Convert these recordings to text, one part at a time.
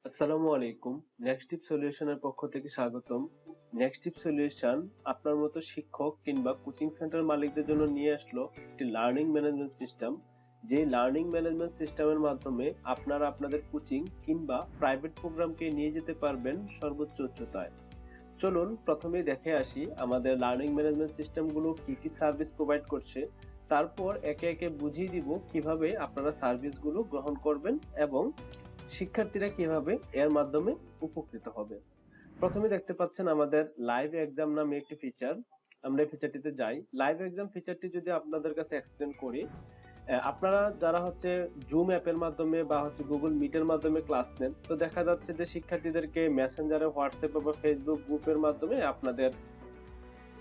আসসালামু আলাইকুম। নেক্সট টিপ সলিউশনের পক্ষ থেকে স্বাগতম। নেক্সট টিপ সলিউশন আপনার মতো শিক্ষক কিংবা কোচিং সেন্টার মালিকদের জন্য নিয়ে আসলো একটি লার্নিং ম্যানেজমেন্ট সিস্টেম। যে লার্নিং ম্যানেজমেন্ট সিস্টেমের মাধ্যমে আপনারা আপনাদের কোচিং কিংবা প্রাইভেট প্রোগ্রামকে নিয়ে যেতে পারবেন সর্বোচ্চ উচ্চতায়। চলুন প্রথমেই দেখে আসি আমাদের লার্নিং ম্যানেজমেন্ট সিস্টেমগুলো কি কি সার্ভিস প্রোভাইড করছে। তারপর একে একে বুঝিয়ে দিব কিভাবে আপনারা সার্ভিসগুলো গ্রহণ করবেন এবং শিক্ষার্থীরা কিভাবে এর মাধ্যমে উপকৃত হবে। প্রথমে দেখতে পাচ্ছেন আমাদের লাইভ এক্সাম নামে একটি ফিচার। আমরা এই ফিচারটিতে যাই। লাইভ এক্সাম ফিচারটি যদি আপনাদের কাছে এক্সপ্লেন করি, আপনারা যারা হচ্ছে জুম অ্যাপের মাধ্যমে বা হচ্ছে গুগল মিটের মাধ্যমে ক্লাস নেন, তো দেখা যাচ্ছে যে শিক্ষার্থীদেরকে মেসেঞ্জারে, হোয়াটসঅ্যাপ বা ফেসবুক গ্রুপের মাধ্যমে আপনাদের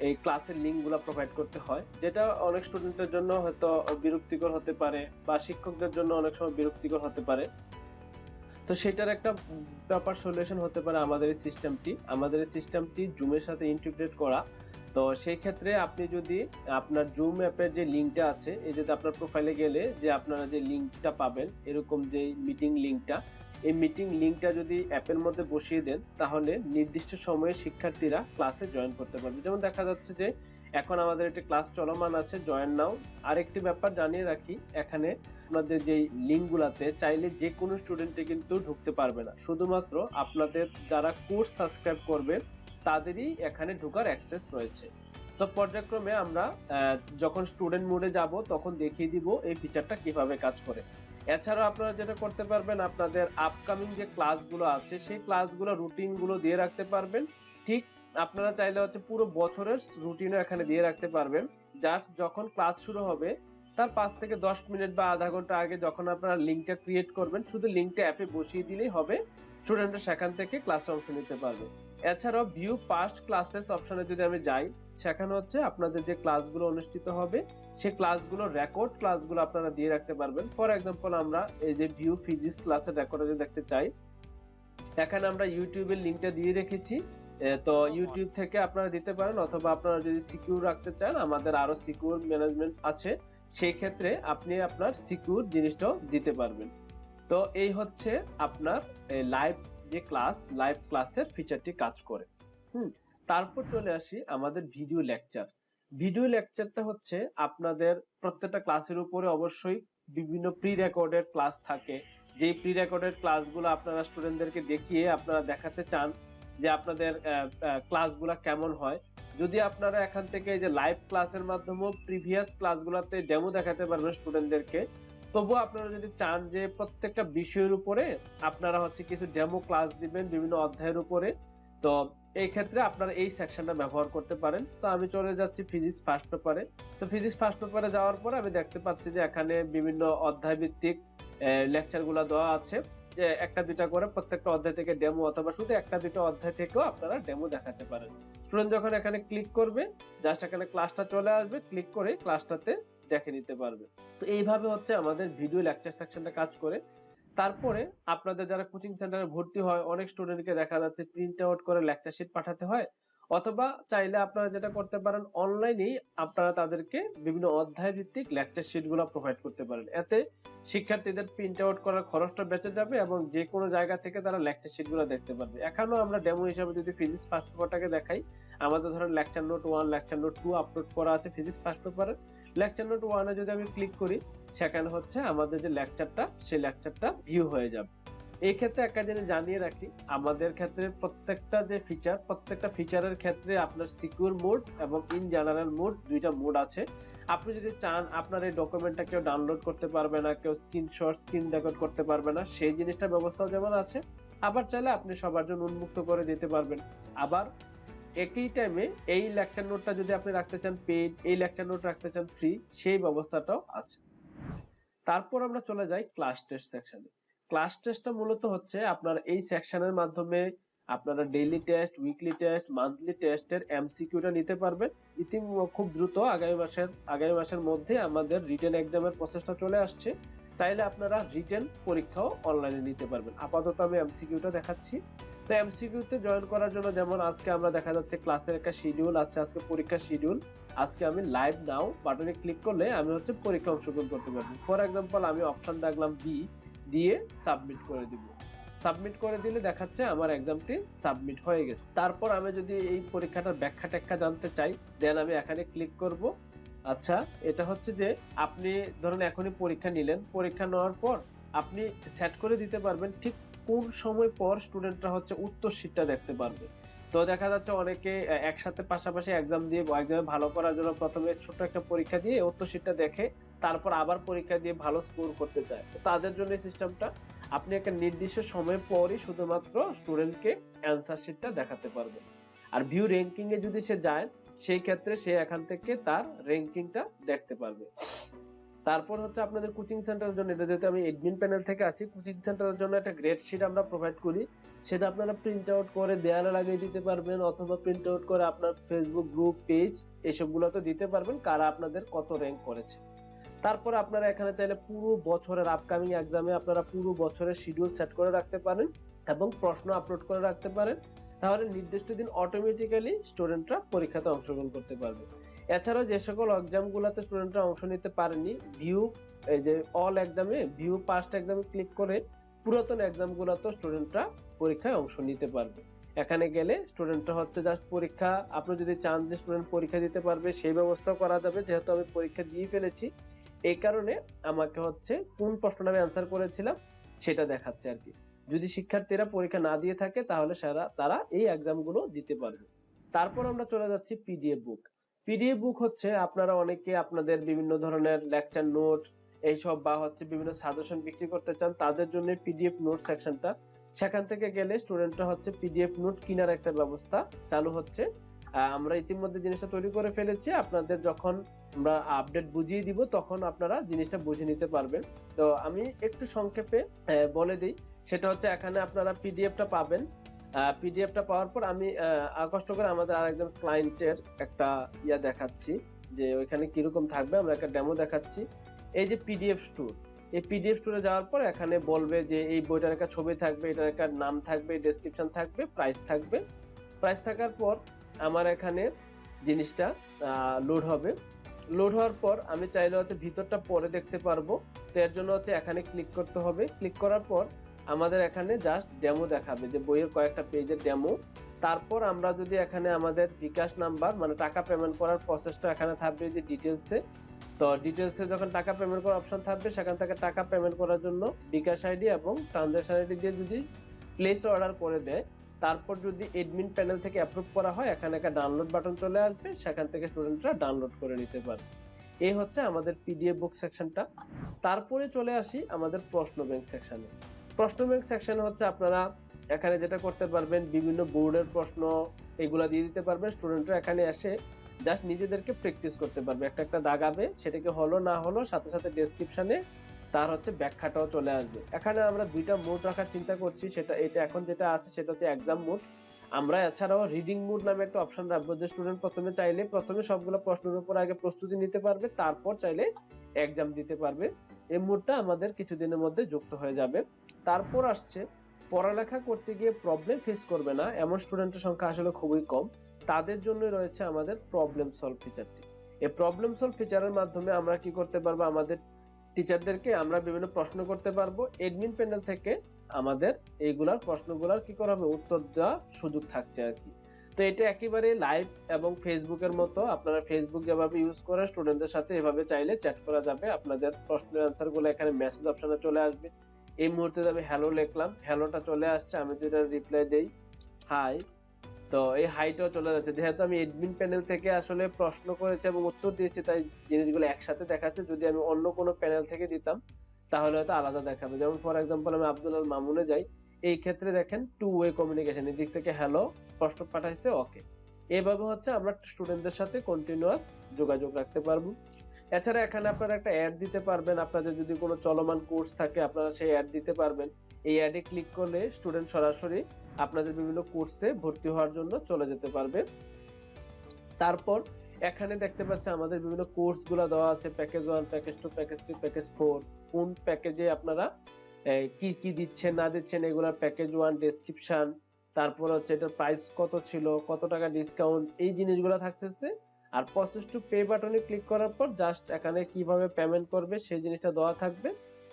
এই ক্লাসের লিঙ্ক গুলা প্রোভাইড করতে হয়, যেটা অনেক স্টুডেন্টের জন্য হয়তো বিরক্তিকর হতে পারে বা শিক্ষকদের জন্য অনেক সময় বিরক্তিকর হতে পারে। তো সেটার একটা প্রপার সলিউশন হতে পারে আমাদের এই সিস্টেমটি জুমের সাথে ইন্টিগ্রেট করা। তো সেই ক্ষেত্রে আপনি যদি আপনার জুম অ্যাপের যে লিঙ্কটা আছে, এই যে আপনার প্রোফাইলে গেলে যে আপনারা যে লিঙ্কটা পাবেন, এরকম যে মিটিং লিঙ্কটা, এই মিটিং লিঙ্কটা যদি অ্যাপের মধ্যে বসিয়ে দেন, তাহলে নির্দিষ্ট সময়ে শিক্ষার্থীরা ক্লাসে জয়েন করতে পারবে। যেমন দেখা যাচ্ছে যে এখন আমাদের একটি ক্লাস চলমান আছে, জয়েন নাও। আরেকটি ব্যাপার জানিয়ে রাখি, এখানে আপনাদের যে লিঙ্কগুলাতে চাইলে যে কোনো স্টুডেন্টে কিন্তু ঢুকতে পারবে না, শুধুমাত্র আপনাদের যারা কোর্স সাবস্ক্রাইব করবে তাদেরই এখানে ঢোকার অ্যাক্সেস রয়েছে। তো পর্যায়ক্রমে আমরা যখন স্টুডেন্ট মোডে যাব তখন দেখিয়ে দিব এই ফিচারটা কিভাবে কাজ করে। এছাড়াও আপনারা যেটা করতে পারবেন, আপনাদের আপকামিং যে ক্লাসগুলো আছে সেই ক্লাসগুলো রুটিন গুলো দিয়ে রাখতে পারবেন। ঠিক আপনারা চাইলে হচ্ছে পুরো বছরের রুটিনও এখানে দিয়ে রাখতে পারবেন। জাস্ট যখন ক্লাস শুরু হবে তার 5 থেকে 10 মিনিট বা আধা ঘন্টা আগে যখন আপনারা লিঙ্কটা ক্রিয়েট করবেন, শুধু লিঙ্কটা অ্যাপে বসিয়ে দিলেই হবে, স্টুডেন্টরা সেখান থেকে ক্লাসে অংশ নিতে পারবে। এছাড়াও ভিউ পাস্ট ক্লাসেস অপশনে যদি আমি যাই, সেখানে হচ্ছে আপনাদের যে ক্লাসগুলো অনুষ্ঠিত হবে সেই ক্লাসগুলো রেকর্ড ক্লাসগুলো আপনারা দিয়ে রাখতে পারবেন। ফর এক্সাম্পল, আমরা এই যে ভিউ ফিজিক্স ক্লাসের রেকর্ড যদি দেখতে চাই, এখানে আমরা ইউটিউবের লিঙ্কটা দিয়ে রেখেছি। তো ইউটিউব থেকে আপনারা দিতে পারেন, অথবা আপনারা যদি সিকিউর রাখতে চান, আমাদের আরো সিকিউর ম্যানেজমেন্ট আছে, সেই ক্ষেত্রে আপনি আপনার সিকিউর জিনিসটাও দিতে পারবেন। তো এই হচ্ছে আপনার লাইভ ক্লাসের ফিচারটি কাজ করে। তারপর চলে আসি আমাদের ভিডিও লেকচার। ভিডিও লেকচারটা হচ্ছে আপনাদের প্রত্যেকটা ক্লাসের উপরে অবশ্যই বিভিন্ন প্রি রেকর্ডেড ক্লাস থাকে। যে প্রি রেকর্ডেড ক্লাসগুলো আপনারা স্টুডেন্টদেরকে দেখিয়ে আপনারা দেখাতে চান যে আপনাদের ক্লাসগুলো কেমন হয়। যদি আপনারা এখান থেকে এই যে লাইভ ক্লাসের মাধ্যমে প্রিভিয়াস ক্লাসগুলোতে ডেমো দেখাতে পারবেন স্টুডেন্টদেরকে, তবুও আপনারা যদি চান যে প্রত্যেকটা বিষয়ের উপরে আপনারা হচ্ছে কিছু ডেমো ক্লাস দিবেন বিভিন্ন অধ্যায়ের উপরে, তো এই ক্ষেত্রে আপনারা এই সেকশনটা ব্যবহার করতে পারেন। তো আমি চলে যাচ্ছি ফিজিক্স ফার্স্ট পেপারে। তো ফিজিক্স ফার্স্ট পেপারে যাওয়ার পর আমি দেখতে পাচ্ছি যে এখানে বিভিন্ন অধ্যায় ভিত্তিক লেকচার গুলা দেওয়া আছে, যে একটা দুইটা করে প্রত্যেকটা অধ্যায় থেকে ডেমো, অথবা শুধু একটা দুইটা অধ্যায় থেকেও আপনারা ডেমো দেখাতে পারেন। স্টুডেন্ট যখন এখানে ক্লিক করবে, জাস্ট এখানে ক্লাসটা চলে আসবে, ক্লিক করে ক্লাসটাতে দেখে নিতে পারবে। তো এইভাবে হচ্ছে আমাদের ভিডিও লেকচার সেকশনটা কাজ করে। তারপরে আপনাদের যারা কোচিং সেন্টারে ভর্তি হয়, অনেক স্টুডেন্টকে দেখা যাচ্ছে প্রিন্ট আউট করে লেকচার শিট পাঠাতে হয়, অথবা চাইলে আপনারা যেটা করতে পারেন, অনলাইনেই আপনারা তাদেরকে বিভিন্ন অধ্যায় ভিত্তিক লেকচার শিট গুলো প্রোভাইড করতে পারেন। এতে শিক্ষার্থীদের প্রিন্ট আউট করার খরচটা বেঁচে যাবে এবং যে কোনো জায়গা থেকে তারা লেকচার শিট গুলো দেখতে পারবে। এখানেও আমরা ডেমো হিসাবে যদি ফিজিক্স ফার্স্ট পেপারটাকে দেখাই, আমাদের ধরেন lecture note 1, lecture note 2 upload করা আছে ফিজিক্স ফার্স্ট পেপারে। লেকচার নোট 1 এ যদি আমি ক্লিক করি, সেখানে হচ্ছে আমাদের যে লেকচারটা, সেই লেকচারটা ভিউ হয়ে যাবে। এই ক্ষেত্রে একটা জিনিস জানিয়ে রাখি, আমাদের ক্ষেত্রে প্রত্যেকটা ফিচারের ক্ষেত্রে আপনার সিকিউর মোড এবং ইন জেনারেল মোড, দুইটা মোড আছে। আপনি যদি চান আপনার এই ডকুমেন্টটা কেউ ডাউনলোড করতে পারবে না, কেউ স্ক্রিন রেকর্ড করতে পারবে না, সেই জিনিসটার ব্যবস্থাও যেমন আছে। আবার চাইলে আপনি সবার জন্য উন্মুক্ত করে দিতে পারবেন। আবার একই টাইমে এই লেকচার নোটটা যদি আপনি রাখতে চান পেইড, এই লেকচার নোট রাখতে চান ফ্রি, সেই ব্যবস্থাটাও আছে। তারপর আমরা চলে যাই ক্লাস টেস্ট সেকশনে। ক্লাস টেস্টটা মূলত হচ্ছে আপনার এই সেকশনের মাধ্যমে আপনারা daily test, weekly test, monthly টেস্টের এমসিকিউটা নিতে পারবেন। খুব দ্রুত আগামী মাসের মধ্যে আমাদের রিটেন এক্সামের প্রসেসটা চলে আসছে। চাইলে আপনারা রিটেন পরীক্ষাও অনলাইনে নিতে পারবেন। আপাতত আমি এমসিকিউটা দেখাচ্ছি। তো এমসিকিউতে জয়েন করার জন্য, যেমন আজকে আমরা দেখা যাচ্ছে ক্লাসের একটা শিডিউল আছে, আজকে পরীক্ষার শিডিউল। আজকে আমি লাইভ নাও বাটনে ক্লিক করলে আমি হচ্ছে পরীক্ষা অংশগ্রহণ করতে পারবো। ফর এক্সাম্পল, আমি অপশন রাখলাম বি, দিয়ে সাবমিট করে দিব। সাবমিট করে দিলে দেখাচ্ছে আমার এক্সামটি সাবমিট হয়ে গেছে। তারপর আমি যদি এই পরীক্ষাটার ব্যাখ্যা ট্যাখ্যা জানতে চাই, দেন আমি এখানে ক্লিক করব। আচ্ছা, এটা হচ্ছে যে আপনি ধরুন এখনই পরীক্ষা নিলেন, পরীক্ষা নেওয়ার পর আপনি সেট করে দিতে পারবেন ঠিক কোন সময় পর স্টুডেন্টরা হচ্ছে উত্তর শীটটা দেখতে পারবে। তো দেখা যাচ্ছে অনেকে একসাথে পাশাপাশি এক্সাম দিয়ে এক্সামে ভালো করার জন্য প্রথমে ছোট একটা পরীক্ষা দিয়ে উত্তর শীটটা দেখে তারপর আবার পরীক্ষা দিয়ে ভালো স্কোর করতে চায়। তো তাদের জন্য এই সিস্টেমটা, আপনি একটা নির্দিষ্ট সময় পরই শুধুমাত্র স্টুডেন্টকে অ্যান্সার শীটটা দেখাতে পারবেন। আর ভিউ র্যাঙ্কিং এ যদি সে যায়, সেই ক্ষেত্রে সে এখান থেকে তার র্যাঙ্কিংটা দেখতে পারবে। তারপর হচ্ছে আপনাদের কোচিং সেন্টারের জন্য, এটা যেহেতু আমি এডমিন প্যানেল থেকে আছি, কোচিং সেন্টারের জন্য একটা গ্রেড শিট আমরা প্রোভাইড করি। সেটা আপনারা প্রিন্ট আউট করে দেয়ালে লাগিয়ে দিতে পারবেন, অথবা প্রিন্ট আউট করে আপনার ফেসবুক গ্রুপ পেজ এসবগুলোতে দিতে পারবেন কারা আপনাদের কত র্যাঙ্ক করেছে। তারপর আপনারা এখানে চাইলে পুরো বছরের আপকামিং এক্সামে আপনারা পুরো বছরের শিডিউল সেট করে রাখতে পারেন এবং প্রশ্ন আপলোড করে রাখতে পারেন। তাহলে নির্দিষ্ট দিন অটোমেটিক্যালি স্টুডেন্টরা পরীক্ষাতে অংশগ্রহণ করতে পারবে। এছাড়াও যে সকল এক্সাম গুলাতে স্টুডেন্টরা অংশ নিতে পারেনি, ভিউ এই যে অল এক্সামে ভিউ পাস্ট এক্সামে ক্লিক করে পুরাতন এক্সাম গুলাতে স্টুডেন্টরা পরীক্ষায় অংশ নিতে পারবে। এখানে গেলে স্টুডেন্টরা হচ্ছে জাস্ট পরীক্ষা, আপনি যদি চান যে স্টুডেন্ট পরীক্ষা দিতে পারবে সেই ব্যবস্থা করা যাবে। যেহেতু আমি পরীক্ষা দিয়ে ফেলেছি, এই কারণে আমাকে হচ্ছে কোন প্রশ্নটা আমি অ্যান্সার করেছিলাম সেটা দেখাচ্ছে আর কি। যদি শিক্ষার্থীরা পরীক্ষা না দিয়ে থাকে তাহলে তারা এই এক্সাম গুলো দিতে পারবে। তারপর আমরা চলে যাচ্ছি পিডিএফ বুক। পিডিএফ বুক হচ্ছে আপনারা অনেকে আপনাদের বিভিন্ন ধরনের লেকচার নোট এইসব বা হচ্ছে বিভিন্ন সাজেশন বিক্রি করতে চান, তাদের জন্য পিডিএফ নোট সেকশনটা। সেখান থেকে গেলে স্টুডেন্টরা হচ্ছে পিডিএফ নোট কেনার একটা ব্যবস্থা চালু হচ্ছে। আমরা ইতিমধ্যে জিনিসটা তৈরি করে ফেলেছি, আপনাদের যখন আমরা আপডেট বুঝিয়ে দিব তখন আপনারা জিনিসটা বুঝে নিতে পারবেন। তো আমি একটু সংক্ষেপে বলে দিই। সেটা হচ্ছে এখানে আপনারা পিডিএফটা পাবেন। পিডিএফটা পাওয়ার পর আমি কষ্ট করে আমাদের আরেকজন ক্লায়েন্টের একটা দেখাচ্ছি যে ওইখানে কিরকম থাকবে, আমরা একটা ডেমো দেখাচ্ছি। এই যে পিডিএফ স্টোর, এই পিডিএফ স্টোরে যাওয়ার পর এখানে বলবে যে এই বইটার একটা ছবি থাকবে, এটার একটা নাম থাকবে, ডেসক্রিপশন থাকবে, প্রাইস থাকবে। প্রাইস থাকার পর আমার এখানে জিনিসটা লোড হবে। লোড হওয়ার পর আমি চাইলে হচ্ছে ভিতরটা পরে দেখতে পারবো। তো এর জন্য হচ্ছে এখানে ক্লিক করতে হবে। ক্লিক করার পর আমাদের এখানে জাস্ট ডেমো দেখাবে, যে বইয়ের কয়েকটা পেজের ডেমো। তারপর আমরা যদি এখানে আমাদের বিকাশ নাম্বার মানে টাকা পেমেন্ট করার প্রসেসটা এখানে থাকবে যে ডিটেলসে। তো ডিটেলসে যখন টাকা পেমেন্ট করার অপশন থাকবে, সেখান থেকে টাকা পেমেন্ট করার জন্য বিকাশ আইডি এবং ট্রানজাকশন আইডি দিয়ে যদি প্লেস অর্ডার করে দেয়, তারপর যদি এডমিন প্যানেল থেকে অ্যাপ্রুভ করা হয়, এখানে একটা ডাউনলোড বাটন চলে আসবে, সেখান থেকে স্টুডেন্টরা ডাউনলোড করে নিতে পারবে। এই হচ্ছে আমাদের পিডিএফ বুক সেকশনটা। তারপরে চলে আসি আমাদের প্রশ্ন ব্যাংক সেকশনে। প্রশ্ন ব্যাংক সেকশনে হচ্ছে আপনারা এখানে যেটা করতে পারবেন, বিভিন্ন বোর্ডের প্রশ্ন এগুলা দিয়ে দিতে পারবেন। স্টুডেন্টরা এখানে এসে জাস্ট নিজেদেরকে প্র্যাকটিস করতে পারবে, একটা একটা দাগাবে, সেটাকে হলো না হলো সাথে সাথে ডেসক্রিপশনে তার হচ্ছে ব্যাখ্যাটাও চলে আসবে। এখানে আমরা দুইটা মোড রাখার চিন্তা করছি, সেটা এটা এখন যেটা আছে সেটা হচ্ছে এক্সাম মোড। আমরা এছাড়াও রিডিং মোড নামে একটা অপশন রাখবো, যে স্টুডেন্ট প্রথমে সবগুলো প্রশ্নের উপর আগে প্রস্তুতি নিতে পারবে, তারপর চাইলে এক্সাম দিতে পারবে। এই মোডটা আমাদের কিছুদিনের মধ্যে যুক্ত হয়ে যাবে। তারপর আসছে পড়ালেখা করতে গিয়ে প্রবলেম ফেস করবে না এমন স্টুডেন্টের সংখ্যা আসলে খুবই কম। তাদের জন্য রয়েছে আমাদের প্রবলেম সলভ ফিচারটি। এই প্রবলেম সলভ ফিচারের মাধ্যমে আমরা কি করতে পারবো, আমাদের টিচারদেরকে আমরা বিভিন্ন প্রশ্ন করতে পারবো। এডমিন প্যানেল থেকে আমাদের এইগুলার প্রশ্নগুলার কি করা হবে, উত্তর দেওয়ার সুযোগ থাকছে আর কি। তো এটা একেবারে লাইভ এবং ফেসবুকের মতো, আপনারা ফেসবুক যেভাবে ইউজ করে স্টুডেন্টদের সাথে এভাবে চাইলে চ্যাট করা যাবে। আপনাদের প্রশ্নের আনসার গুলো এখানে মেসেজ অপশনে চলে আসবে। এই মুহূর্তে আমি হ্যালো লিখলাম, হ্যালোটা চলে আসছে, আমি যদি রিপ্লাই দেই হাই, তো এই হাইটাও চলে যাচ্ছে। যেহেতু আমি এডমিন প্যানেল থেকে আসলে প্রশ্ন করেছি এবং উত্তর দিয়েছি, তাই জিনিসগুলো একসাথে দেখাচ্ছে। যদি আমি অন্য কোনো প্যানেল থেকে দিতাম তাহলে হয়তো আলাদা দেখাবে। যেমন ফর এক্সাম্পল আমি আব্দুল আল মামুনে যাই, এই ক্ষেত্রে দেখেন টু ওয়ে কমিউনিকেশন, এদিক থেকে হ্যালো প্রশ্ন পাঠাইছে, ওকে। এইভাবে হচ্ছে আমরা স্টুডেন্টদের সাথে কন্টিনিউয়াস যোগাযোগ রাখতে পারবো। এছাড়া এখানে আপনারা একটা অ্যাড দিতে পারবেন, আপনাদের যদি কোনো চলমান কোর্স থাকে আপনারা সেই অ্যাড দিতে পারবেন। এই অ্যাডে ক্লিক করলে স্টুডেন্ট সরাসরি আপনাদের বিভিন্ন কোর্সে ভর্তি হওয়ার জন্য চলে যেতে পারবে। তারপর এখানে দেখতে পাচ্ছেন আমাদের বিভিন্ন কোর্স গুলা দেওয়া আছে, প্যাকেজ 1, প্যাকেজ 2, প্যাকেজ 3, প্যাকেজ 4। কোন প্যাকেজে আপনারা কি কি দিচ্ছেন না দিচ্ছেন এগুলা প্যাকেজ 1 ডেসক্রিপশন, তারপর হচ্ছে এটার প্রাইস কত ছিল, কত টাকা ডিসকাউন্ট, এই জিনিসগুলো থাকতেছে। আর প্রসেস টু পে বাটনে ক্লিক করার পর জাস্ট এখানে কিভাবে পেমেন্ট করবে সেই জিনিসটা দেওয়া থাকবে।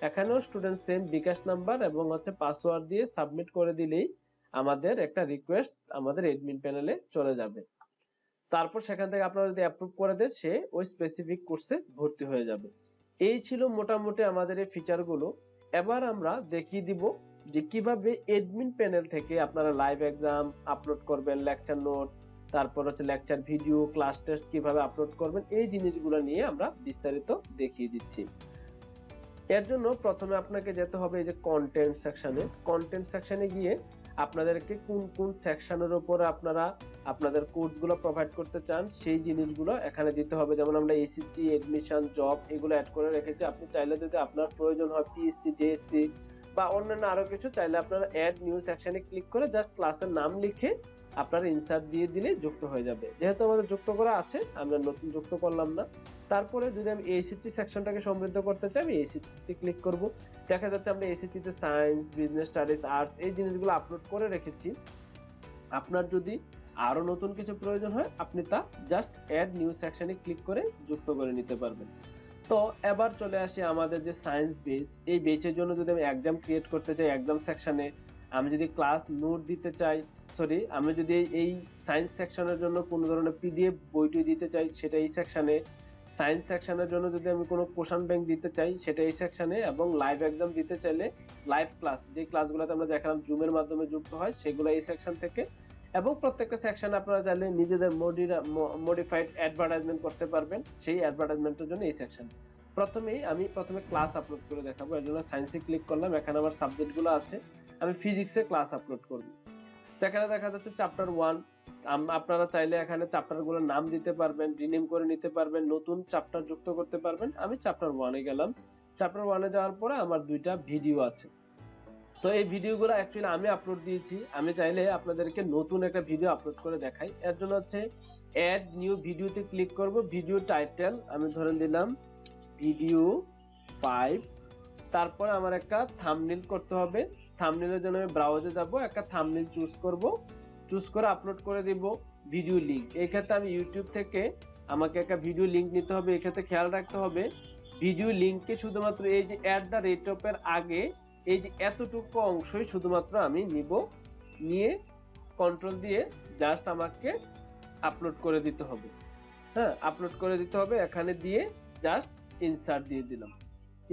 এখানেও স্টুডেন্ট সেম বিকাশ নাম্বার এবং পাসওয়ার্ড দিয়ে সাবমিট করে দিলেই আমাদের একটা রিকোয়েস্ট আমাদের এডমিন প্যানেলে চলে যাবে। তারপর সেখান থেকে আপনারা যদি অ্যাপ্রুভ করে দেন, সে ওই স্পেসিফিক কোর্সে ভর্তি হয়ে যাবে। এই ছিল মোটামুটি আমাদের এই ফিচারগুলো। এবার আমরা দেখিয়ে দিব যে কিভাবে এডমিন প্যানেল থেকে আপনারা লাইভ এক্সাম আপলোড করবেন, লেকচার নোট, তারপর লেকচার ভিডিও, ক্লাস টেস্ট কিভাবে আপলোড করবেন, এই জিনিসগুলো নিয়ে আমরা বিস্তারিত দেখিয়ে দিচ্ছি। এর জন্য প্রথমে আপনাকে যেতে হবে এই যে কন্টেন্ট সেকশনে গিয়ে আপনাদেরকে কোন কোন সেকশনের উপরে আপনারা আপনাদের কোর্সগুলো প্রোভাইড করতে চান সেই জিনিসগুলো এখানে দিতে হবে। যেমন আমরা এসএসসি, এডমিশন, জব এগুলো অ্যাড করে রেখেছি। আপনি চাইলে যদি আপনার প্রয়োজন হয় পিএসসি, জেএসসি বা অন্যান্য আরো কিছু, চাইলে আপনারা অ্যাড নিউ সেকশনে ক্লিক করে জাস্ট ক্লাসের নাম লিখে আপনারা ইনসার্ট দিয়ে দিলে যুক্ত হয়ে যাবে। যেহেতু আমাদের যুক্ত করা আছে, আমরা নতুন যুক্ত করলাম না। তারপরে যদি আমি এসএসসি সেকশনটাকে সমৃদ্ধ করতে চাই, আমি এসএসসি তে ক্লিক করব। দেখা যাচ্ছে আমরা এসএসসি তে সায়েন্স, বিজনেস স্টাডিজ, আর্টস এই জিনিসগুলো আপলোড করে রেখেছি। আপনার যদি আরো নতুন কিছু প্রয়োজন হয়, আপনি তা জাস্ট অ্যাড নিউ সেকশনে ক্লিক করে যুক্ত করে নিতে পারবেন। তো এবার চলে আসি আমাদের যে সায়েন্স বেচ, এই বেচের জন্য যদি আমি এক্সাম ক্রিয়েট করতে চাই, এক্সাম সেকশনে আমি যদি ক্লাস নোট দিতে চাই, আমি যদি এই সায়েন্স সেকশনের জন্য কোনো ধরনের পিডিএফ বইটি দিতে চাই, সেটা এই সেকশনে। সায়েন্স সেকশনের জন্য যদি আমি কোনো কোশ্চেন ব্যাংক দিতে চাই, সেটা এই সেকশনে। এবং লাইভ এক্সাম দিতে চাইলে লাইভ ক্লাস, যে ক্লাসগুলোতে আমরা দেখালাম জুমের মাধ্যমে যুক্ত হয়, সেগুলো এই সেকশন থেকে। এবং প্রত্যেকটা সেকশনে আপনারা চাইলে নিজেদের মডিফাইড অ্যাডভার্টাইজমেন্ট করতে পারবেন, সেই অ্যাডভার্টাইজমেন্টের জন্য এই সেকশন। আমি প্রথমে ক্লাস আপলোড করে দেখাবো। এর জন্য সায়েন্সে ক্লিক করলাম, এখানে আমার সাবজেক্টগুলো আছে। আমি ফিজিক্সে ক্লাস আপলোড করব। এখানে দেখা যাচ্ছে চ্যাপ্টার 1। আপনারা চাইলে এখানে চ্যাপ্টারগুলোর নাম দিতে পারবেন, রিনেম করে নিতে পারবেন, নতুন চ্যাপ্টার যুক্ত করতে পারবেন। আমি চ্যাপ্টার 1 এ গেলাম। চ্যাপ্টার 1 এ যাওয়ার পরে আমার দুইটা ভিডিও আছে। তো এই ভিডিওগুলো অ্যাকচুয়ালি আমি আপলোড দিয়েছি। আমি চাইলে আপনাদেরকে নতুন একটা ভিডিও আপলোড করে দেখাই। এর জন্য অ্যাড নিউ ভিডিওতে ক্লিক করব। ভিডিও টাইটেল আমি ধরে দিলাম ভিডিও 5। তারপর আমার একটা থাম্বনেল করতে হবে। থাম্বনেলের জন্য আমি ব্রাউজে যাব, একটা থাম্বনেল চুজ করব, চুজ করে আপলোড করে দিব ভিডিও লিংক। এই ক্ষেত্রে আমি ইউটিউব থেকে আমাকে একটা ভিডিও লিংক নিতে হবে। এই ক্ষেত্রে খেয়াল রাখতে হবে ভিডিও লিংকে শুধুমাত্র এই যে @rate এর আগে এই যে এতটুকু অংশই শুধুমাত্র আমি নিব, নিয়ে কন্ট্রোল দিয়ে জাস্ট আমাকে আপলোড করে দিতে হবে। হ্যাঁ, আপলোড করে দিতে হবে। এখানে দিয়ে জাস্ট ইনসার্ট দিয়ে দিলাম।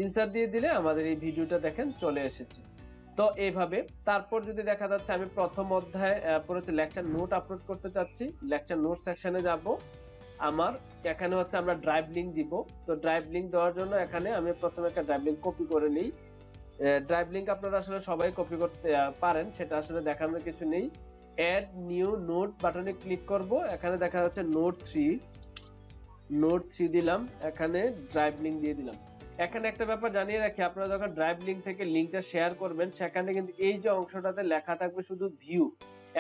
ইনসার্ট দিয়ে দিলে আমাদের এই ভিডিওটা দেখেন চলে এসেছে। তো এইভাবে তারপর যদি দেখা যাচ্ছে আমি প্রথম অধ্যায় লেকচার নোট আপলোড করতে চাচ্ছি, লেকচার নোট সেকশনে যাব। আমার এখানে আমরা ড্রাইভ লিংক দিব। তো ড্রাইভ লিংক দেওয়ার জন্য এখানে আমি প্রথমে একটা ড্রাইভ লিংক কপি করে নিই। ড্রাইভ লিংক আপনারা আসলে সবাই কপি করতে পারেন, সেটা আসলে দেখানোর কিছু নেই। অ্যাড নিউ নোট বাটনে ক্লিক করব। এখানে দেখা যাচ্ছে নোট 3 দিলাম, এখানে ড্রাইভ লিংক দিয়ে দিলাম। এখানে একটা ব্যাপার জানিয়ে রাখি, আপনারা যখন ড্রাইভ লিংক থেকে লিংকটা শেয়ার করবেন, সেখানে কিন্তু এই যে অংশটাতে লেখা থাকবে শুধু ভিউ।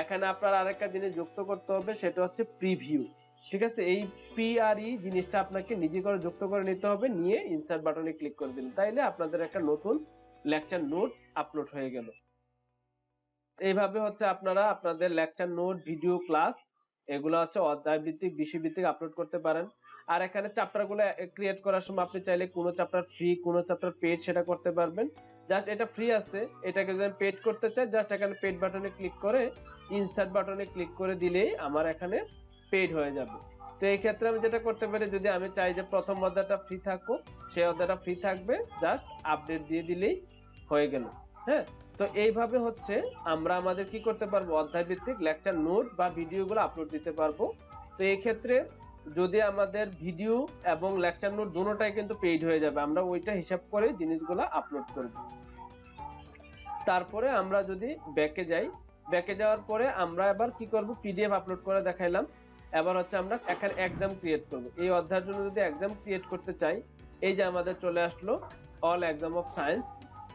এখানে আপনার আরেকটা জিনিস যুক্ত করতে হবে, সেটা হচ্ছে প্রিভিউ। ঠিক আছে, এই PRE জিনিসটা আপনাকে নিজে করে যুক্ত করে নিতে হবে, নিয়ে ইনসার্ট বাটনে ক্লিক করে দিন। তাইলে আপনাদের একটা নতুন লেকচার নোট আপলোড হয়ে গেল। এইভাবে আপনারা আপনাদের লেকচার নোট, ভিডিও, ক্লাস এগুলো অধ্যায় ভিত্তিক, বিষয় ভিত্তিক আপলোড করতে পারেন। আর এখানে চ্যাপ্টারগুলো ক্রিয়েট করার সময় আপনি চাইলে কোনো চ্যাপ্টার ফ্রি, কোনো চ্যাপ্টার পেড সেটা করতে পারবেন। জাস্ট এটা ফ্রি আছে, এটাকে যদি আমি পেড করতে চাই, জাস্ট এখানে পেড বাটনে ক্লিক করে ইনসার্ট বাটনে ক্লিক করে দিলেই আমার এখানে পেড হয়ে যাবে। তো এই ক্ষেত্রে আমি যেটা করতে পারি, যদি আমি চাই যে প্রথম অধ্যায়টা ফ্রি থাকুক, সেই অধ্যায়টা ফ্রি থাকবে, জাস্ট আপডেট দিয়ে দিলেই হয়ে গেল। হ্যাঁ, তো এইভাবে আমরা আমাদের কি করতে পারবো, অধ্যায় ভিত্তিক লেকচার নোট বা ভিডিওগুলো আপলোড দিতে পারবো। তো এই ক্ষেত্রে যদি আমাদের ভিডিও এবং লেকচার নোট দুটোটাই কিন্তু পেইড হয়ে যাবে, আমরা ওইটা হিসাব করে জিনিসগুলো আপলোড করব। তারপরে আমরা যদি ব্যাকে যাই, ব্যাকে যাওয়ার পরে আমরা এবার কি করব, পিডিএফ আপলোড করে দেখাইলাম। এবার আমরা এখানে এক্সাম ক্রিয়েট করব। এই অধ্যায়ের জন্য যদি এক্সাম ক্রিয়েট করতে চাই, এই যে আমাদের চলে আসলো অল এক্সাম অফ সায়েন্স।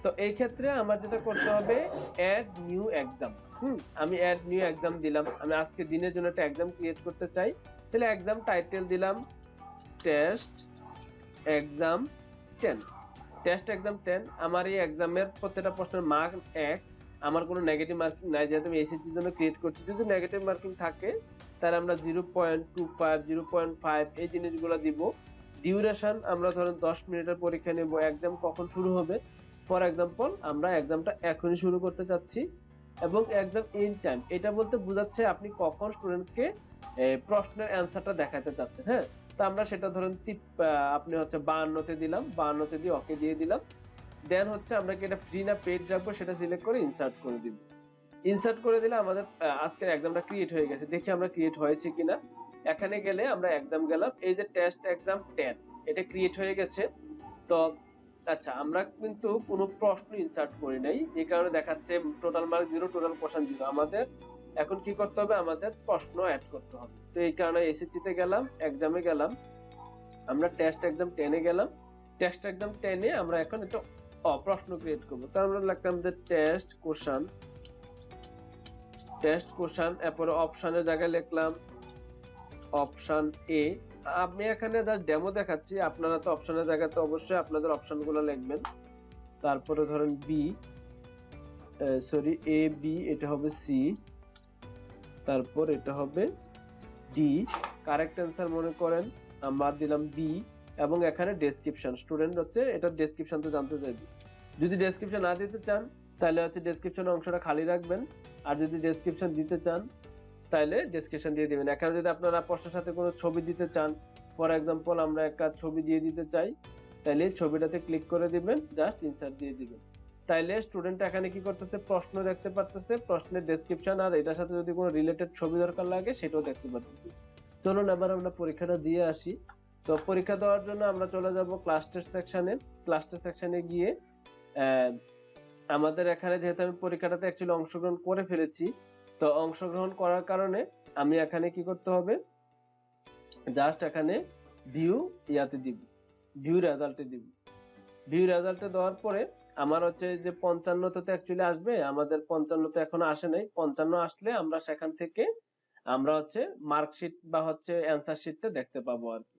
তো এই ক্ষেত্রে আমার যেটা করতে হবে, অ্যাড নিউ এক্সাম। আমি অ্যাড নিউ এক্সাম দিলাম। আমি আজকে দিনের জন্য একটা এক্সাম ক্রিয়েট করতে চাই, তাহলে এক্সাম টাইটেল দিলাম টেস্ট এক্সাম 10। Test exam 10। আমার এই এক্সামের প্রত্যেকটা প্রশ্নের মার্ক 1। আমার কোনো নেগেটিভ মার্কিং নাই, যেহেতু আমি এসএসসির জন্য ক্রিয়েট করছি। যদি নেগেটিভ মার্কিং থাকে তাহলে আমরা 0.25, 0.5 এই জিনিসগুলো দিব। ডিউরেশন আমরা ধরেন 10 মিনিটের পরীক্ষা নেব, এক্সাম কখন শুরু হবে, ফর এক্সাম্পল আমরা এক্সামটা এখনই শুরু করতে চাচ্ছি। এবং এক্সাম ইন টাইম, এটা বলতে বোঝাচ্ছে আপনি কখন স্টুডেন্টকে প্রশ্নের অ্যান্সারটা দেখাতে চাচ্ছেন। হ্যাঁ, তো আমরা সেটা ধরেন আপনি হচ্ছে 52 তে দিলাম, 52 তে দিয়ে ওকে দিয়ে দিলাম। দেন হচ্ছে আমরা কি এটা ফ্রি না পেইড রাখবো সেটা সিলেক্ট করে ইনসার্ট করে দিব। ইনসার্ট করে দিলে আমাদের আজকের এক্সামটা ক্রিয়েট হয়ে গেছে। দেখি আমরা ক্রিয়েট হয়েছে কিনা। এখানে গেলে আমরা এক্সাম গেলাম, এই যে টেস্ট এক্সাম 10 এটা ক্রিয়েট হয়ে গেছে। তো আচ্ছা, আমরা কিন্তু কোনো প্রশ্ন ইনসার্ট করি নাই, এই কারণে দেখাচ্ছে টোটাল মার্ক 0, টোটাল কোশ্চেন 0। আমাদের এখন কি করতে হবে, আমাদের প্রশ্ন অ্যাড করতে হবে। তো এই কারণে এসএসসি তে গেলাম, এক্সামে গেলাম, আমরা টেস্ট এক্সাম 10 এ গেলাম। টেস্ট এক্সাম 10 এ আমরা এখন একটা প্রশ্ন ক্রিয়েট করব। তো আমরা লিখলাম যে টেস্ট কোশ্চেন, এরপরে অপশনের জায়গায় লিখলাম অপশন এ। আমি এখানে জাস্ট ডেমো দেখাচ্ছি, আপনারা তো অপশনের জায়গাতে অবশ্যই আপনাদের অপশনগুলো লিখবেন। তারপরে ধরেন বি, সরি এ বি, এটা হবে সি, তারপর এটা হবে ডি। কারেক্ট অ্যান্সার মনে করেন আমরা দিলাম বি। এবং এখানে ডেসক্রিপশন, স্টুডেন্ট হচ্ছে এটা ডেসক্রিপশন তো জানতে চাইবে। যদি ডেসক্রিপশন না দিতে চান তাহলে হচ্ছে ডেসক্রিপশনের অংশটা খালি রাখবেন, আর যদি ডেসক্রিপশন দিতে চান তাহলে ডেসক্রিপশন দিয়ে দিবেন। এখানে যদি আপনারা প্রশ্নের সাথে কোনো ছবি দিতে চান, ফর এক্সাম্পল আমরা একটা ছবি দিয়ে দিতে চাই, তাহলে ছবিটাতে ক্লিক করে দিবেন, জাস্ট ইনসার্ট দিয়ে দিবেন। তাইলে স্টুডেন্ট এখানে কি করতেছে, প্রশ্ন দেখতে পারতেছে, প্রশ্নের ডেসক্রিপশন আর এটার সাথে যদি কোনো রিলেটেড ছবি দরকার লাগে সেটাও দেখতে পারতেছে। চলুন এবার আমরা পরীক্ষাটা দিয়ে আসি। তো পরীক্ষা দেওয়ার জন্য আমরা চলে যাব ক্লাস টেস্ট সেকশনে। ক্লাস টেস্ট সেকশনে গিয়ে আমাদের এখানে যেহেতু আমি পরীক্ষাটাতে অ্যাকচুয়ালি অংশগ্রহণ করে ফেলেছি, তো অংশগ্রহণ করার কারণে আমি এখানে কি করতে হবে, জাস্ট এখানে ভিউ ইয়াতে দিব, ভিউ রেজাল্টে দিব। ভিউ রেজাল্টে দেওয়ার পরে আমার হচ্ছে যে 55 তো অ্যাকচুয়ালি আসবে, আমাদের 55 তো এখনো আসে নাই। 55 আসলে আমরা সেখান থেকে আমরা হচ্ছে মার্কশিট বা হচ্ছে অ্যান্সার শিটটা দেখতে পাবো আর কি।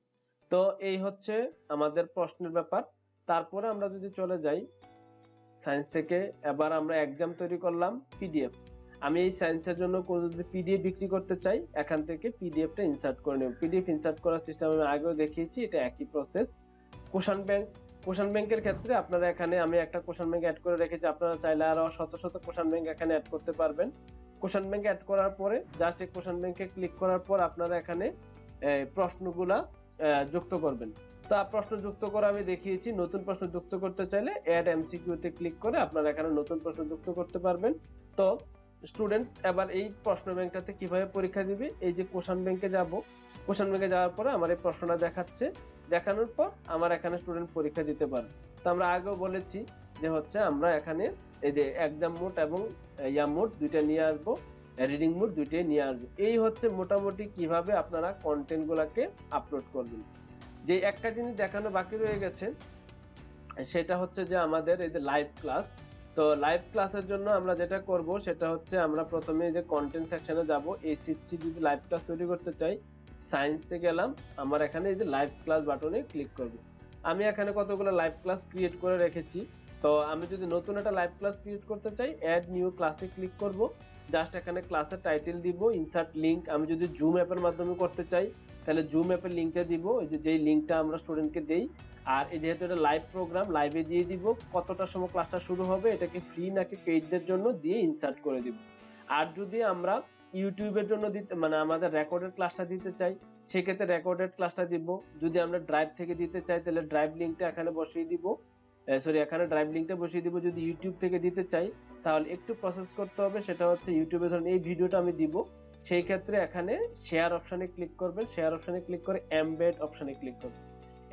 তো এই হচ্ছে আমাদের প্রশ্নের ব্যাপার। তারপরে আমরা যদি চলে যাই সায়েন্স থেকে, এবার আমরা এক্সাম তৈরি করলাম পিডিএফ। আমি এই সায়েন্সের জন্য কোনো যদি পিডিএফ বিক্রি করতে চাই, এখান থেকে পিডিএফটা ইনসার্ট করে নেব। পিডিএফ ইনসার্ট করার সিস্টেম আমি আগেও দেখিয়েছি, এটা একই প্রসেস। কোশ্চেন ব্যাংকের ক্ষেত্রে আপনারা এখানে আমি একটা কোশ্চেন ব্যাংক অ্যাড করে রেখেছি, আপনারা চাইলে আরো শত শত কোশ্চেন ব্যাংক এখানে অ্যাড করতে পারবেন। কোশ্চেন ব্যাংক অ্যাড করার পরে জাস্ট এই কোশ্চেন ব্যাংকে ক্লিক করার পর আপনারা এখানে প্রশ্নগুলা যুক্ত করবেন। তো প্রশ্ন যুক্ত করা আমি দেখিয়েছি। নতুন প্রশ্ন যুক্ত করতে চাইলে অ্যাড এমসিকিউ তে ক্লিক করে আপনারা এখানে নতুন প্রশ্ন যুক্ত করতে পারবেন। তো স্টুডেন্ট এবার এই প্রশ্ন ব্যাংকটাতে কিভাবে পরীক্ষা দিবে, এই যে কোশ্চেন ব্যাংকে যাব, কোশ্চেন ব্যাংকে যাওয়ার পরে আমার এই প্রশ্নটা দেখাচ্ছে, দেখানোর পর আমার এখানে স্টুডেন্ট পরীক্ষা দিতে পারবে। তো আমরা আগেও বলেছি যে হচ্ছে আমরা এখানে এই যে এক্সাম মোড এবং ইয়াম মোড দুইটা নিয়ে আসবো, রিডিং মোড দুইটাই নিয়ে আসবো। এই হচ্ছে মোটামুটি কিভাবে আপনারা কন্টেন্ট গুলাকে আপলোড করবেন। যে একটা জিনিস দেখানো বাকি রয়ে গেছে সেটা হচ্ছে যে আমাদের এই যে লাইভ ক্লাস। তো লাইভ ক্লাসের জন্য আমরা যেটা করব সেটা হচ্ছে আমরা প্রথমে এই যে কন্টেন্ট সেকশনে যাব, এসএসসি যদি লাইভ ক্লাস তৈরি করতে চাই সায়েন্সে গেলাম, আমার এখানে এই যে লাইভ ক্লাস বাটনে ক্লিক করব। আমি এখানে কতগুলো লাইভ ক্লাস ক্রিয়েট করে রেখেছি। তো আমি যদি নতুন একটা লাইভ ক্লাস ক্রিয়েট করতে চাই অ্যাড নিউ ক্লাসে ক্লিক করব, জাস্ট এখানে ক্লাসের টাইটেল দিব, ইনসার্ট লিংক। আমি যদি জুম অ্যাপের মাধ্যমে করতে চাই তাহলে জুম অ্যাপের লিংকটা দিব, এই যে যেই লিংকটা আমরা স্টুডেন্টকে দেই। আর এই যেহেতু এটা লাইভ প্রোগ্রাম, লাইভে দিয়ে দিব, কতটার সময় ক্লাসটা শুরু হবে, এটাকে ফ্রি নাকি পেইডদের জন্য দিয়ে ইনসার্ট করে দিব। আর যদি আমরা ইউটিউবের জন্য দিতে মানে আমাদের রেকর্ডেড ক্লাসটা দিতে চাই সেক্ষেত্রে রেকর্ডেড ক্লাসটা দিব। যদি আমরা ড্রাইভ থেকে দিতে চাই তাহলে ড্রাইভ লিংকটা এখানে বসিয়ে দিব, এখানে ড্রাইভ লিংকটা বসিয়ে দিব। যদি ইউটিউব থেকে দিতে চাই তাহলে একটু প্রসেস করতে হবে, সেটা হচ্ছে ইউটিউবে ধরুন এই ভিডিওটা আমি দিব, সেই ক্ষেত্রে এখানে শেয়ার অপশনে ক্লিক করবেন, শেয়ার অপশনে ক্লিক করে এমবেড অপশনে ক্লিক করবেন।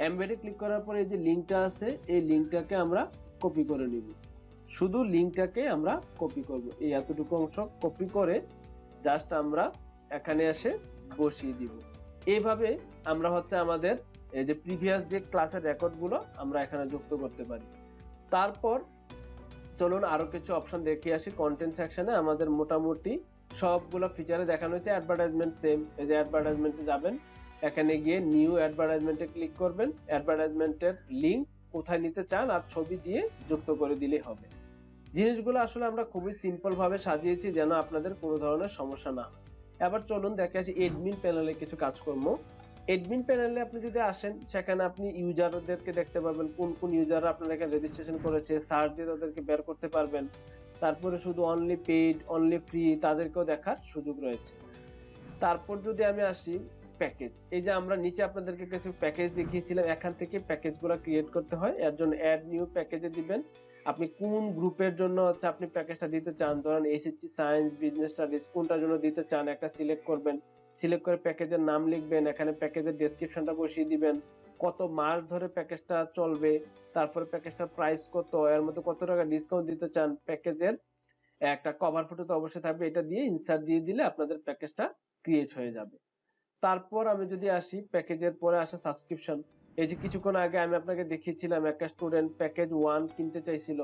এমবেডে ক্লিক করার পরে এই যে লিংকটা আছে এই লিংকটাকে আমরা কপি করে নিব, শুধু লিংকটাকে আমরা কপি করব। এই এতটুকু অংশ কপি করে জাস্ট আমরা এখানে এসে বসিয়ে দিব। এইভাবে আমরা হচ্ছে আমাদের এই যে প্রিভিয়াস যে ক্লাসের রেকর্ডগুলো আমরা এখানে যুক্ত করতে পারি। তারপর চলুন আরো কিছু অপশন দেখে আসি। কন্টেন্ট সেকশনে আমাদের মোটামুটি সবগুলো ফিচারে দেখানো হয়েছে। অ্যাডভার্টাইজমেন্ট সেম, এই যে অ্যাডভার্টাইজমেন্টে যাবেন, এখানে গিয়ে নিউ অ্যাডভার্টাইজমেন্টে ক্লিক করবেন, অ্যাডভার্টাইজমেন্টের লিংক কোথায় নিতে চান আর ছবি দিয়ে যুক্ত করে দিলেই হবে। জিনিসগুলো আসলে আমরা খুবই সিম্পল ভাবে সাজিয়েছি যেন আপনাদের কোনো ধরনের সমস্যা না হয়। এবার চলুন দেখে আসি এডমিন প্যানেলে কিছু কাজকর্ম। অ্যাডমিন প্যানেলে আপনি যদি আসেন, সেখানে আপনি ইউজারদেরকে দেখতে পারবেন, কোন কোন ইউজাররা আপনার এখানে রেজিস্ট্রেশন করেছে, সার্চ দিয়ে তাদেরকে বের করতে পারবেন। তারপরে শুধু অনলি পেইড, অনলি ফ্রি তাদেরকেও দেখার সুযোগ রয়েছে। তারপর যদি আমি আসি প্যাকেজ, এই যে আমরা নিচে আপনাদেরকে কিছু প্যাকেজ দেখিয়েছিলাম, এখান থেকে প্যাকেজগুলো ক্রিয়েট করতে হয়। এর জন্য অ্যাড নিউ প্যাকেজে দিবেন। আপনি কোন গ্রুপের জন্য হচ্ছে আপনি প্যাকেজটা দিতে চান, ধরেন এসএসসি সায়েন্স, বিজনেস স্টাডিজ, কোনটার জন্য দিতে চান একটা সিলেক্ট করবেন। সিলেক্ট করে প্যাকেজের নাম লিখবেন, এখানে প্যাকেজের ডেসক্রিপশনটা বসিয়ে দিবেন, কত মাস ধরে প্যাকেজটা চলবে, তারপরে প্যাকেজটার প্রাইস কত, এর মধ্যে কত টাকা ডিসকাউন্ট দিতে চান, প্যাকেজের একটা কভার ফটো তো অবশ্যই থাকবে, এটা দিয়ে ইনসার্ট দিয়ে দিলে আপনাদের প্যাকেজটা ক্রিয়েট হয়ে যাবে। তারপর আমি যদি আসি প্যাকেজের পরে আসে সাবস্ক্রিপশন। এই যে কিছুক্ষণ আগে আমি আপনাকে দেখিয়েছিলাম একটা স্টুডেন্ট প্যাকেজ 1 কিনতে চাইছিল,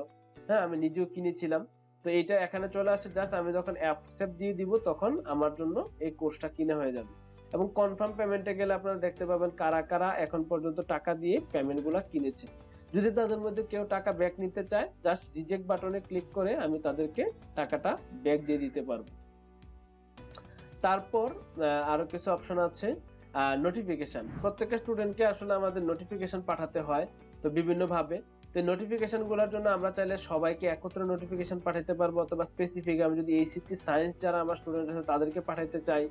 হ্যাঁ আমি নিজেও কিনেছিলাম। তো এটা এখানে চলে আসছে, জাস্ট আমি যখন অ্যাকসেপ্ট দিয়ে দিব তখন আমার জন্য এই কোর্সটা কিনা হয়ে যাবে। এবং কনফার্ম পেমেন্টে গেলে আপনারা দেখতে পাবেন কারা কারা এখন পর্যন্ত টাকা দিয়ে পেমেন্টগুলো কিনেছে। যদি তাদের মধ্যে কেউ টাকা ব্যাক নিতে চায়, জাস্ট রিজেক্ট বাটনে ক্লিক করে আমি তাদেরকে টাকাটা ব্যাক দিয়ে দিতে পারবো। তারপর আরো কিছু অপশন আছে, নোটিফিকেশন। প্রত্যেকটা স্টুডেন্টকে আসলে আমাদের নোটিফিকেশন পাঠাতে হয় তো বিভিন্ন ভাবে। তো নোটিফিকেশন গুলোর জন্য আমরা চাইলে সবাইকে একত্রে নোটিফিকেশন পাঠাতে পারবো, অথবা স্পেসিফিক আমি যদি এইচএসসি সায়েন্স যারা আমার স্টুডেন্ট আছে তাদেরকে পাঠাতে চাই,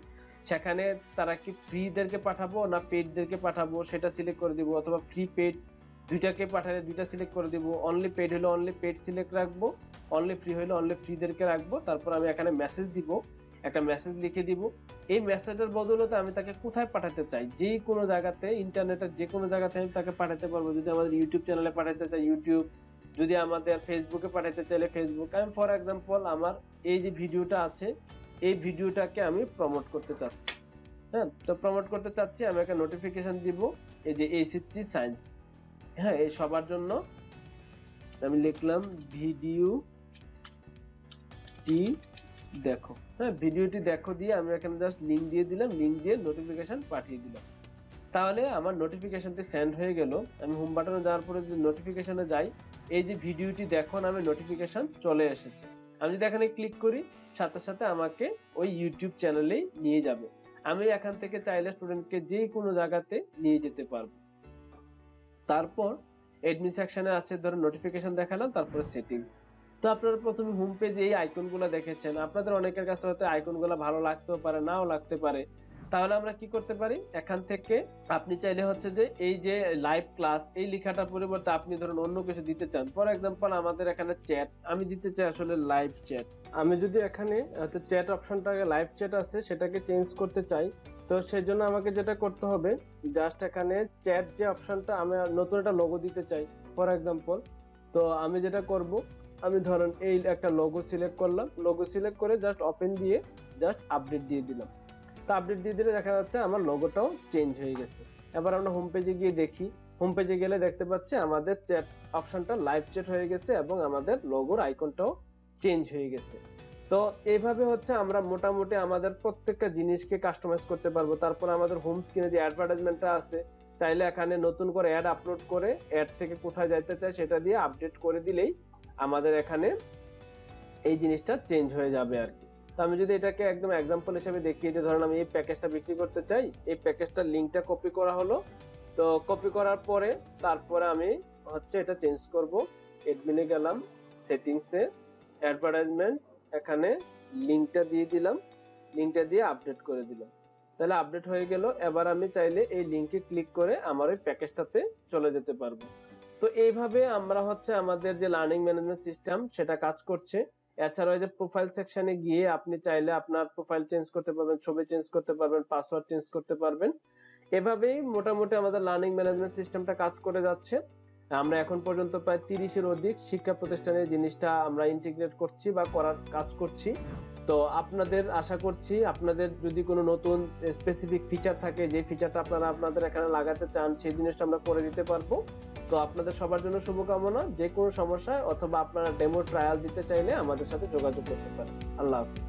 সেখানে তারা কি ফ্রিদেরকে পাঠাবো না পেইডদেরকে পাঠাবো সেটা সিলেক্ট করে দিব, অথবা ফ্রি পেইড দুইটাকে পাঠালে দুইটা সিলেক্ট করে দিব। অনলি পেইড হলে অনলি পেইড সিলেক্ট রাখবো, অনলি ফ্রি হলে অনলি ফ্রিদেরকে রাখবো। তারপর আমি এখানে মেসেজ দিব, একটা মেসেজ লিখে দিব। এই মেসেজের বদৌলতে আমি তাকে কোথায় পাঠাতে চাই, যে কোনো জায়গাতে, ইন্টারনেটের যে কোনো জায়গাতে আমি তাকে পাঠাতে পারবো। যদি আমাদের ইউটিউব চ্যানেলে পাঠাতে চাই ইউটিউব, যদি আমাদের ফেসবুকে পাঠাতে চাইলে ফেসবুক। আমি ফর এক্সাম্পল আমার এই যে ভিডিওটা আছে, এই ভিডিওটাকে আমি প্রমোট করতে চাচ্ছি, হ্যাঁ তো প্রমোট করতে চাচ্ছি, আমি একটা নোটিফিকেশন দিব এই যে এইচএসসি সায়েন্স, হ্যাঁ এই সবার জন্য আমি লিখলাম ভিডিওটি দেখো, হ্যাঁ ভিডিওটি দেখো দিয়ে আমি এখানে জাস্ট লিংক দিয়ে দিলাম, লিংক দিয়ে নোটিফিকেশন পাঠিয়ে দিলাম। তাহলে আমার নোটিফিকেশনটি সেন্ড হয়ে গেল। আমি হোম বাটনে যাওয়ার পরে যদি নোটিফিকেশনে যাই, এই যে ভিডিওটি দেখো নামে নোটিফিকেশন চলে এসেছে। আমি যদি এখানে ক্লিক করি, সাথে সাথে আমাকে ওই ইউটিউব চ্যানেলেই নিয়ে যাবে। আমি এখান থেকে চাইলে স্টুডেন্টকে যে কোনো জায়গাতে নিয়ে যেতে পারবো। তারপর অ্যাডমিন সেকশনে আছে, ধরুন নোটিফিকেশন দেখালাম, তারপরে সেটিংস। তো আপনারা প্রথমে হোম পেজে এই আইকনগুলো দেখেছেন, আপনাদের অনেকের কাছে হয়তো আইকনগুলো ভালো লাগতেও পারে, নাও লাগতে পারে। তাহলে আমরা কি করতে পারি, এখান থেকে আপনি চাইলে হচ্ছে যে এই যে লাইভ ক্লাস এই লেখাটার পরিবর্তে আপনি ধরুন অন্য কিছু দিতে চান। ফর এক্সাম্পল আমাদের এখানে চ্যাট, আমি দিতে চাই আসলে লাইভ চ্যাট। আমি যদি এখানে চ্যাট অপশনটাকে লাইভ চ্যাট আছে সেটাকে চেঞ্জ করতে চাই, তো সেই জন্য আমাকে যেটা করতে হবে, জাস্ট এখানে চ্যাট যে অপশনটা, আমি নতুন একটা লোগো দিতে চাই ফর এক্সাম্পল। তো আমি যেটা করব, আমি ধরেন এই একটা লোগো সিলেক্ট করলাম, লোগো সিলেক্ট করে জাস্ট ওপেন দিয়ে জাস্ট আপডেট দিয়ে দিলাম। তো আপডেট দিয়ে দিলে দেখা যাচ্ছে আমার লোগোটাও চেঞ্জ হয়ে গেছে। এবার আমরা হোম পেজে গিয়ে দেখি, হোম পেজে গেলে দেখতে পাচ্ছি আমাদের চ্যাট অপশনটা লাইভ চ্যাট হয়ে গেছে এবং আমাদের লোগোর আইকনটাও চেঞ্জ হয়ে গেছে। তো এইভাবে হচ্ছে আমরা মোটামুটি আমাদের প্রত্যেকটা জিনিসকে কাস্টমাইজ করতে পারবো। তারপর আমাদের হোম স্ক্রিনে যে অ্যাডভার্টাইজমেন্টটা আছে, চাইলে এখানে নতুন করে অ্যাড আপলোড করে অ্যাড থেকে কোথায় যাইতে চাই সেটা দিয়ে আপডেট করে দিলেই আমাদের এখানে এই জিনিসটা চেঞ্জ হয়ে যাবে আর কি। তো আমি যদি এটাকে একদম এক্সাম্পল হিসেবে দেখিয়ে দিই, ধরেন আমি এই প্যাকেজটা বিক্রি করতে চাই, এই প্যাকেজটার লিঙ্কটা কপি করা হলো। তো কপি করার পরে তারপরে আমি হচ্ছে এটা চেঞ্জ করব, এডমিনে গেলাম, সেটিংসে, অ্যাডভার্টাইজমেন্ট, এখানে লিঙ্কটা দিয়ে দিলাম, লিঙ্কটা দিয়ে আপডেট করে দিলাম। তাহলে আপডেট হয়ে গেল। এবার আমি চাইলে এই লিঙ্কে ক্লিক করে আমার ওই প্যাকেজটাতে চলে যেতে পারবো। তো এইভাবে আমরা হচ্ছে আমাদের যে লার্নিং ম্যানেজমেন্ট সিস্টেম সেটা কাজ করছে। এছাড়াও যে প্রোফাইল সেকশনে গিয়ে আপনি চাইলে আপনার প্রোফাইল চেঞ্জ করতে পারবেন, ছবি চেঞ্জ করতে পারবেন, পাসওয়ার্ড চেঞ্জ করতে পারবেন। এভাবেই মোটামুটি আমাদের লার্নিং ম্যানেজমেন্ট সিস্টেমটা কাজ করে যাচ্ছে। আমরা এখন পর্যন্ত প্রায় 30-এর অধিক শিক্ষা প্রতিষ্ঠানে জিনিসটা আমরা ইন্টিগ্রেট করছি বা করার কাজ করছি। তো আপনাদের আশা করছি আপনাদের যদি কোনো নতুন স্পেসিফিক ফিচার থাকে, যে ফিচারটা আপনারা আপনাদের এখানে লাগাতে চান, সেই জিনিসটা আমরা করে দিতে পারবো। তো আপনাদের সবার জন্য শুভকামনা। যে কোনো সমস্যায় অথবা আপনারা ডেমো ট্রায়াল দিতে চাইলে আমাদের সাথে যোগাযোগ করতে পারেন। আল্লাহ হাফেজ।